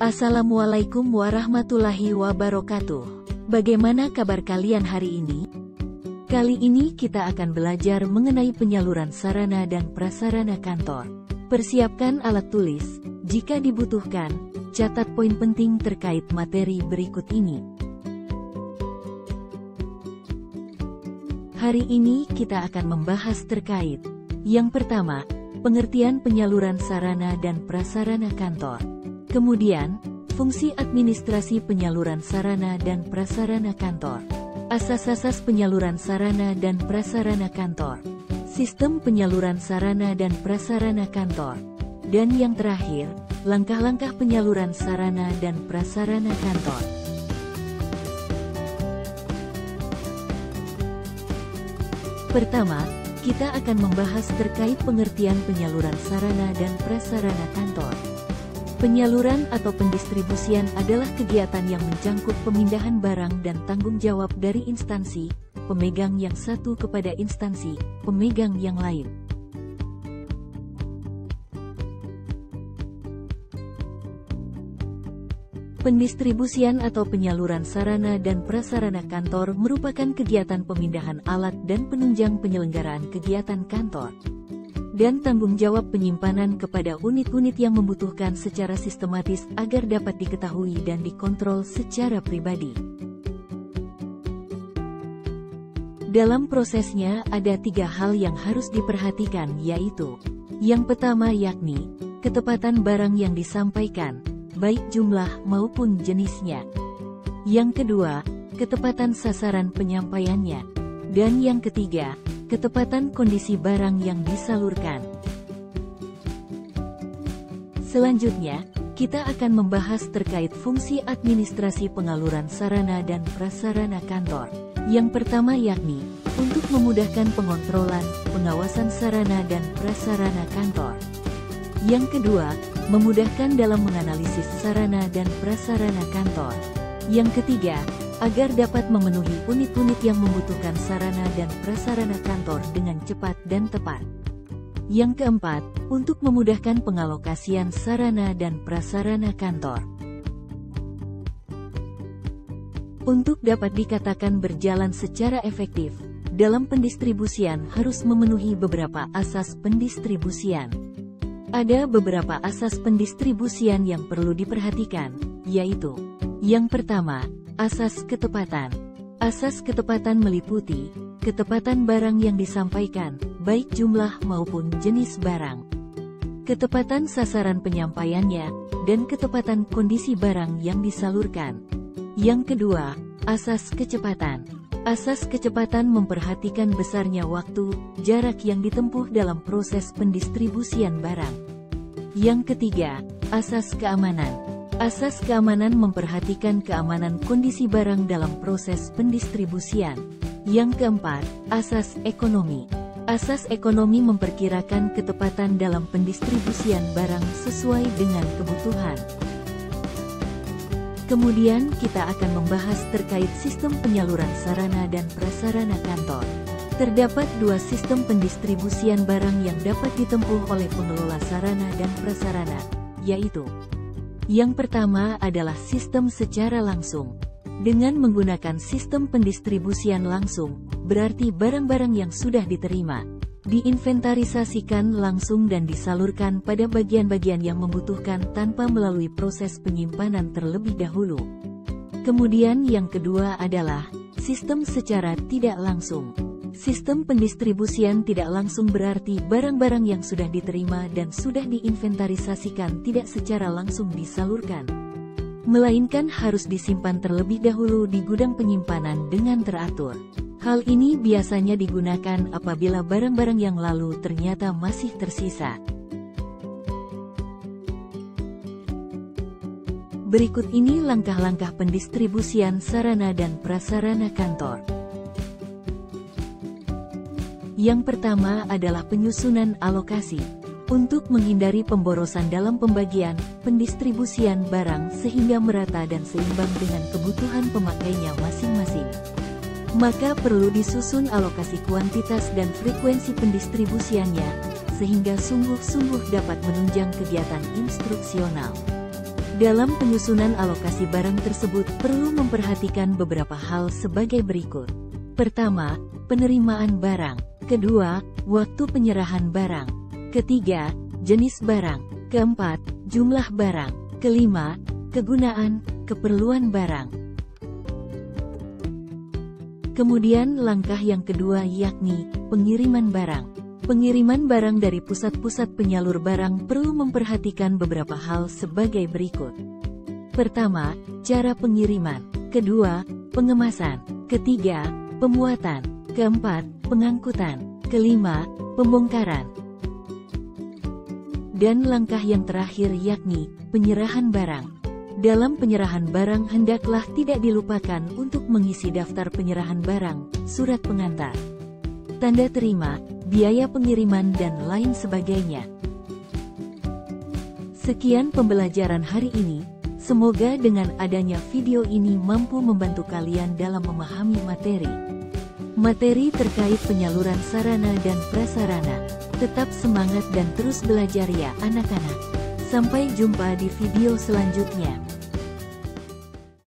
Assalamualaikum warahmatullahi wabarakatuh. Bagaimana kabar kalian hari ini? Kali ini kita akan belajar mengenai penyaluran sarana dan prasarana kantor. Persiapkan alat tulis, jika dibutuhkan, catat poin penting terkait materi berikut ini. Hari ini kita akan membahas terkait yang pertama, pengertian penyaluran sarana dan prasarana kantor. Kemudian, fungsi administrasi penyaluran sarana dan prasarana kantor. Asas-asas penyaluran sarana dan prasarana kantor. Sistem penyaluran sarana dan prasarana kantor. Dan yang terakhir, langkah-langkah penyaluran sarana dan prasarana kantor. Pertama, kita akan membahas terkait pengertian penyaluran sarana dan prasarana kantor. Penyaluran atau pendistribusian adalah kegiatan yang mencangkup pemindahan barang dan tanggung jawab dari instansi pemegang yang satu kepada instansi pemegang yang lain. Pendistribusian atau penyaluran sarana dan prasarana kantor merupakan kegiatan pemindahan alat dan penunjang penyelenggaraan kegiatan kantor dan tanggung jawab penyimpanan kepada unit-unit yang membutuhkan secara sistematis agar dapat diketahui dan dikontrol secara pribadi. Dalam prosesnya ada 3 hal yang harus diperhatikan, yaitu yang pertama yakni ketepatan barang yang disampaikan, baik jumlah maupun jenisnya. Yang kedua, ketepatan sasaran penyampaiannya. Dan yang ketiga, ketepatan kondisi barang yang disalurkan. Selanjutnya, kita akan membahas terkait fungsi administrasi pengaluran sarana dan prasarana kantor. Yang pertama yakni, untuk memudahkan pengontrolan, pengawasan sarana dan prasarana kantor. Yang kedua, memudahkan dalam menganalisis sarana dan prasarana kantor. Yang ketiga, agar dapat memenuhi unit-unit yang membutuhkan sarana dan prasarana kantor dengan cepat dan tepat. Yang keempat, untuk memudahkan pengalokasian sarana dan prasarana kantor. Untuk dapat dikatakan berjalan secara efektif, dalam pendistribusian harus memenuhi beberapa asas pendistribusian. Ada beberapa asas pendistribusian yang perlu diperhatikan, yaitu yang pertama, asas ketepatan. Asas ketepatan meliputi ketepatan barang yang disampaikan, baik jumlah maupun jenis barang, ketepatan sasaran penyampaiannya, dan ketepatan kondisi barang yang disalurkan. Yang kedua, asas kecepatan. Asas kecepatan memperhatikan besarnya waktu, jarak yang ditempuh dalam proses pendistribusian barang. Yang ketiga, asas keamanan. Asas keamanan memperhatikan keamanan kondisi barang dalam proses pendistribusian. Yang keempat, asas ekonomi. Asas ekonomi memperkirakan ketepatan dalam pendistribusian barang sesuai dengan kebutuhan. Kemudian kita akan membahas terkait sistem penyaluran sarana dan prasarana kantor. Terdapat 2 sistem pendistribusian barang yang dapat ditempuh oleh pengelola sarana dan prasarana, yaitu yang pertama adalah sistem secara langsung. Dengan menggunakan sistem pendistribusian langsung, berarti barang-barang yang sudah diterima, diinventarisasikan langsung dan disalurkan pada bagian-bagian yang membutuhkan tanpa melalui proses penyimpanan terlebih dahulu. Kemudian yang kedua adalah sistem secara tidak langsung. Sistem pendistribusian tidak langsung berarti barang-barang yang sudah diterima dan sudah diinventarisasikan tidak secara langsung disalurkan, melainkan harus disimpan terlebih dahulu di gudang penyimpanan dengan teratur. Hal ini biasanya digunakan apabila barang-barang yang lalu ternyata masih tersisa. Berikut ini langkah-langkah pendistribusian sarana dan prasarana kantor. Yang pertama adalah penyusunan alokasi. Untuk menghindari pemborosan dalam pembagian, pendistribusian barang sehingga merata dan seimbang dengan kebutuhan pemakainya masing-masing, maka perlu disusun alokasi kuantitas dan frekuensi pendistribusiannya, sehingga sungguh-sungguh dapat menunjang kegiatan instruksional. Dalam penyusunan alokasi barang tersebut perlu memperhatikan beberapa hal sebagai berikut. Pertama, penerimaan barang. Kedua, waktu penyerahan barang. Ketiga, jenis barang. Keempat, jumlah barang. Kelima, kegunaan, keperluan barang. Kemudian langkah yang kedua yakni pengiriman barang. Pengiriman barang dari pusat-pusat penyalur barang perlu memperhatikan beberapa hal sebagai berikut. Pertama, cara pengiriman. Kedua, pengemasan. Ketiga, pemuatan. Keempat, pengangkutan. Kelima, pembongkaran. Dan langkah yang terakhir yakni penyerahan barang. Dalam penyerahan barang hendaklah tidak dilupakan untuk mengisi daftar penyerahan barang, surat pengantar, tanda terima, biaya pengiriman dan lain sebagainya. Sekian pembelajaran hari ini, semoga dengan adanya video ini mampu membantu kalian dalam memahami materi terkait penyaluran sarana dan prasarana. Tetap semangat dan terus belajar ya anak-anak. Sampai jumpa di video selanjutnya.